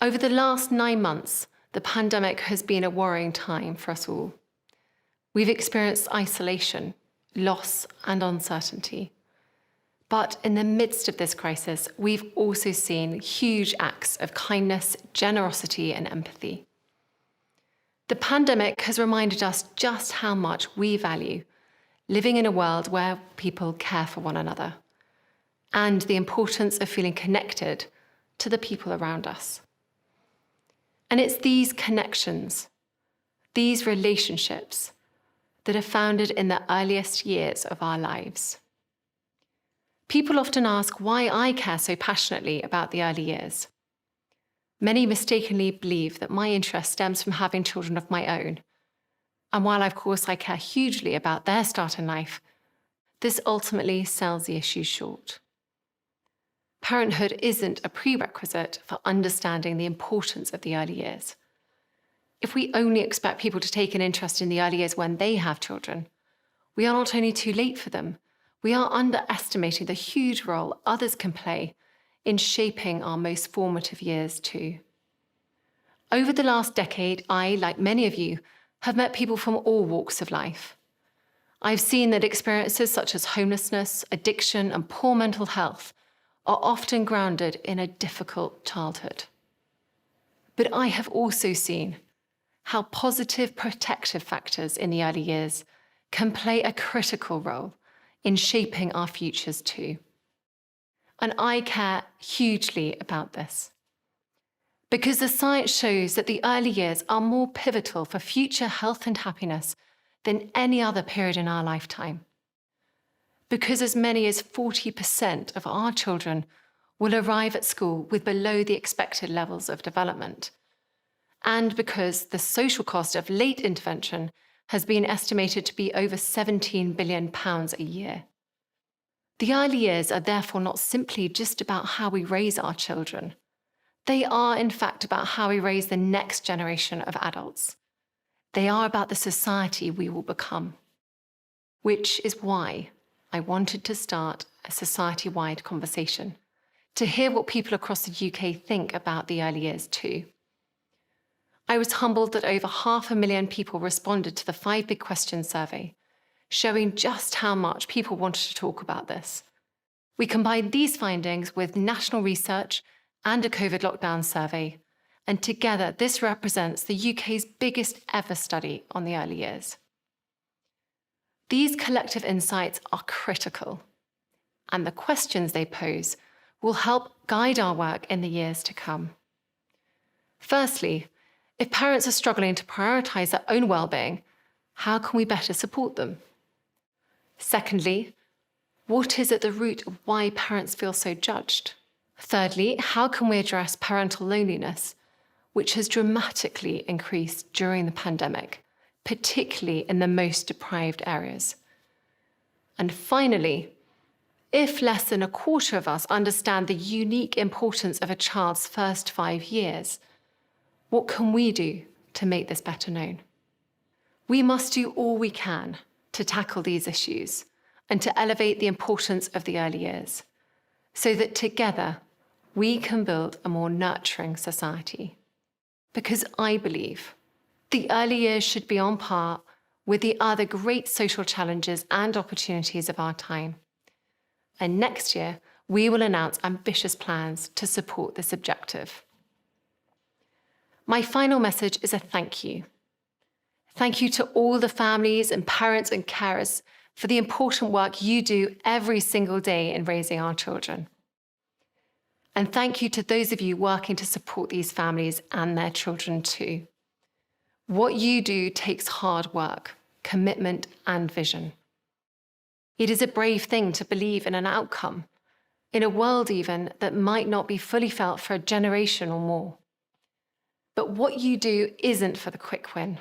Over the last 9 months, the pandemic has been a worrying time for us all. We've experienced isolation, loss, and uncertainty. But in the midst of this crisis, we've also seen huge acts of kindness, generosity, and empathy. The pandemic has reminded us just how much we value living in a world where people care for one another, and the importance of feeling connected to the people around us. And it's these connections, these relationships, that are founded in the earliest years of our lives. People often ask why I care so passionately about the early years. Many mistakenly believe that my interest stems from having children of my own. And while of course I care hugely about their start in life, this ultimately sells the issue short. Parenthood isn't a prerequisite for understanding the importance of the early years. If we only expect people to take an interest in the early years when they have children, we are not only too late for them, we are underestimating the huge role others can play in shaping our most formative years too. Over the last decade, I, like many of you, have met people from all walks of life. I've seen that experiences such as homelessness, addiction, and poor mental health are often grounded in a difficult childhood. But I have also seen how positive protective factors in the early years can play a critical role in shaping our futures too. And I care hugely about this, because the science shows that the early years are more pivotal for future health and happiness than any other period in our lifetime. Because as many as 40% of our children will arrive at school with below the expected levels of development, and because the social cost of late intervention has been estimated to be over £17 billion a year. The early years are therefore not simply just about how we raise our children. They are, in fact, about how we raise the next generation of adults. They are about the society we will become. Which is why I wanted to start a society-wide conversation, to hear what people across the UK think about the early years too. I was humbled that over 500,000 people responded to the 5 Big Questions survey, showing just how much people wanted to talk about this. We combined these findings with national research and a COVID lockdown survey, and together this represents the UK's biggest ever study on the early years. These collective insights are critical, and the questions they pose will help guide our work in the years to come. Firstly, if parents are struggling to prioritise their own well-being, how can we better support them? Secondly, what is at the root of why parents feel so judged? Thirdly, how can we address parental loneliness, which has dramatically increased during the pandemic, particularly in the most deprived areas? And finally, if less than a quarter of us understand the unique importance of a child's first 5 years, what can we do to make this better known? We must do all we can to tackle these issues and to elevate the importance of the early years, so that together we can build a more nurturing society. Because I believe the early years should be on par with the other great social challenges and opportunities of our time. And next year, we will announce ambitious plans to support this objective. My final message is a thank you. Thank you to all the families and parents and carers for the important work you do every single day in raising our children. And thank you to those of you working to support these families and their children too. What you do takes hard work, commitment, and vision. It is a brave thing to believe in an outcome, in a world even that might not be fully felt for a generation or more. But what you do isn't for the quick win.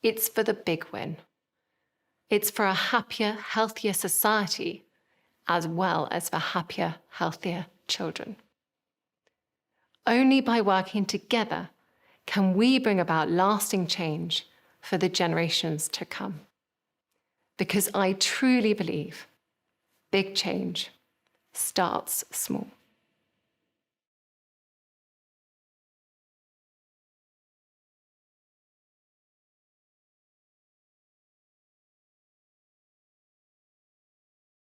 It's for the big win. It's for a happier, healthier society, as well as for happier, healthier children. Only by working together can we bring about lasting change for the generations to come. Because I truly believe big change starts small.